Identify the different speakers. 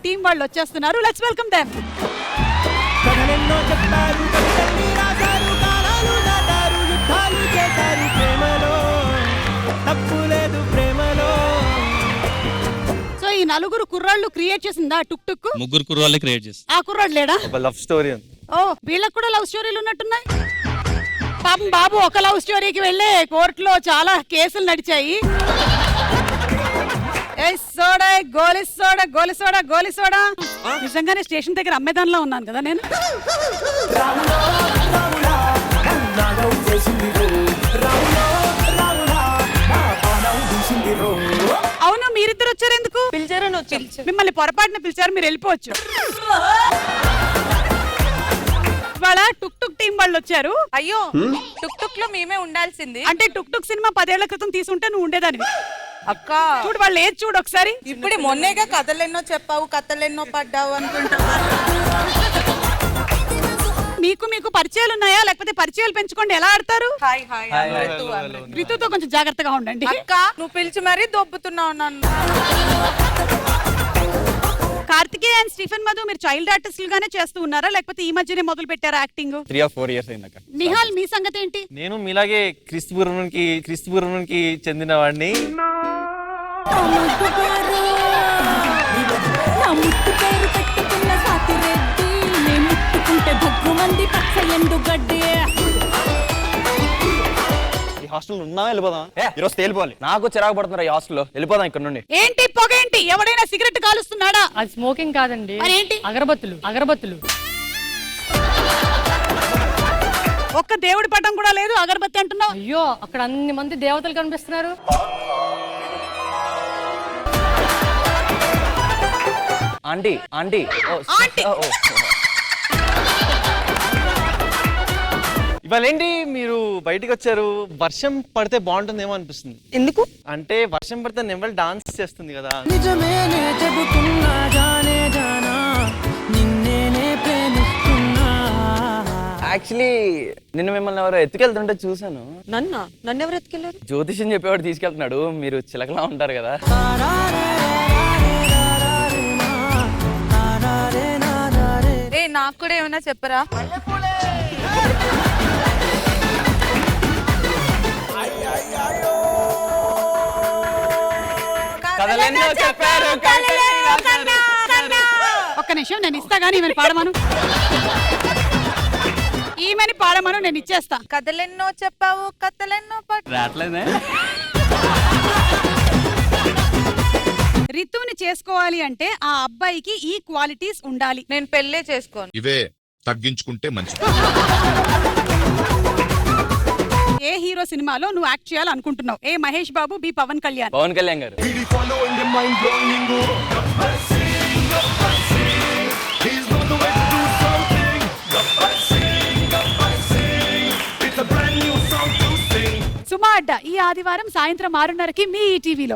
Speaker 1: Team వాళ్ళు వచ్చేస్తున్నారు. Let's welcome them.
Speaker 2: కథలెన్నో చెప్పారు, కవితల్ని రాశారు, కాలాలు దాటారు, యుద్ధాలు చేశారు ప్రేమలో, తప్పు లేదు ప్రేమలో.
Speaker 1: సో ఈ నలుగురు కుర్రాళ్ళు క్రియేట్ చేసిందా టుక్ టుక్?
Speaker 3: ముగ్గురు కుర్రాళ్ళే క్రియేట్ చేసి.
Speaker 1: ఆ కుర్రాడు లేడా?
Speaker 4: ఒక లవ్ స్టోరీ ఉంది.
Speaker 1: ఓ వీళ్ళకి కూడా లవ్ స్టోరీలు ఉన్నట్టున్నాయి. పాపం బాబు ఒక లవ్ స్టోరీకి వెళ్ళే కోర్టులో చాలా కేసులు నడిచాయి. గోలిసోడా నిజంగానే స్టేషన్ దగ్గర అమ్మేదానిలో ఉన్నాను కదా నేను. అవును మీరిద్దరు వచ్చారు ఎందుకు?
Speaker 5: పిలిచారని వచ్చి
Speaker 1: మిమ్మల్ని పొరపాటున పిలిచారు, మీరు వెళ్ళిపోవచ్చు. ఇవాళ టుక్ టుక్ టీం వాళ్ళు వచ్చారు.
Speaker 5: అయ్యో టుక్ టుక్ లో మేమే ఉండాల్సింది.
Speaker 1: అంటే టుక్ టుక్ సినిమా 10 ఏళ్ల క్రితం తీసుంటే నువ్వు ఉండేదానివి.
Speaker 5: అక్క
Speaker 1: చూడు వాళ్ళు ఏది చూడు ఒకసారి.
Speaker 5: ఇప్పుడు మొన్నేగా కథలెన్నో చెప్పావు, కథలెన్నో పడ్డావు అనుకుంటా.
Speaker 1: మీకు పరిచయాలు ఉన్నాయా? లేకపోతే పరిచయాలు పెంచుకోండి, ఎలా ఆడతారు?
Speaker 5: హాయ్ హాయ్
Speaker 1: రితుతో కొంచెం జాగ్రత్తగా ఉండండి.
Speaker 5: అక్క నువ్వు పిలిచి మరీ దొబ్బుతున్నావు నన్ను.
Speaker 1: కార్తికేయ అండ్ స్టీఫెన్ మధు మీరు చైల్డ్ ఆర్టిస్టులు గానే చేస్తూ ఉన్నారా, లేకపోతే ఈ మధ్యనే మొదలు పెట్టారా యాక్టింగ్?
Speaker 4: 3 or 4 years అయిందక్క.
Speaker 1: నిహాల్ మీ సంగతి ఏంటి?
Speaker 4: నేను మీలాగే క్రీస్తుపూర్వానికి చెందిన వాడిని. ఈ హాస్టల్ ఉన్నా వెళ్ళిపోదాం. ఈరోజు తేలిపోవాలి. నాకు చిరాకు పడుతున్నారు ఈ హాస్టల్లో. వెళ్ళిపోదాం ఇక్కడ నుండి.
Speaker 1: ఏంటి పొగ ఏంటి? ఎవడైనా సిగరెట్ కాలుస్తున్నాడా?
Speaker 6: అది స్మోకింగ్ కాదండి,
Speaker 1: మరేంటి?
Speaker 6: అగరబత్తులు.
Speaker 1: ఒక్క దేవుడి పటం కూడా లేదు, అగరబత్తి అంటున్నావు.
Speaker 6: అయ్యో అక్కడ అన్ని మంది దేవతలు కనిపిస్తున్నారు.
Speaker 4: ఆంటీ ఇవాళ ఏంటి మీరు బయటికి వచ్చారు? వర్షం పడితే బాగుంటుందేమో అనిపిస్తుంది.
Speaker 5: ఎందుకు?
Speaker 4: అంటే వర్షం పడితే నెవల్ డాన్స్ చేస్తుంది కదా.
Speaker 2: నిజమేనే చెబుతున్నా జానే జానా, నిన్నేనే ప్రేమిస్తున్నా.
Speaker 4: యాక్చువల్లీ నిన్న మిమ్మల్ని ఎవరో ఎత్తుకెళ్తుంటే చూసాను.
Speaker 5: నన్ను ఎవరు ఎత్తుకెళ్ళారు?
Speaker 4: జ్యోతిష్యం చెప్పేవాడు తీసుకెళ్తున్నాడు. మీరు చిలకలా ఉంటారు కదా.
Speaker 5: ఏ నాకు కూడా ఏమైనా చెప్పరా?
Speaker 4: కథలెన్నో చెప్పారు,
Speaker 1: ఒక్క నిమిషం నేను ఇస్తా గానీ ఈమెను పాడమను. ఈమెని పాడమను, నేను ఇచ్చేస్తా.
Speaker 5: కథలెన్నో చెప్పావు, కథలెన్నో
Speaker 3: రావట్లేదే.
Speaker 1: రితుని చేసుకోవాలి అంటే ఆ అబ్బాయికి ఈ క్వాలిటీస్ ఉండాలి.
Speaker 5: నేను పెళ్ళే చేసుకోను.
Speaker 7: ఇవే తగ్గించుకుంటే మంచిది.
Speaker 1: ఏ హీరో సినిమాలో నువ్వు యాక్ట్ చేయాలనుకుంటున్నావు? ఏ మహేష్ బాబు, బి పవన్ కళ్యాణ్.
Speaker 4: పవన్ కళ్యాణ్ గారు.
Speaker 1: సుమా అడ్డ ఈ ఆదివారం సాయంత్రం 6:30కి మీ ఈటీవీలో.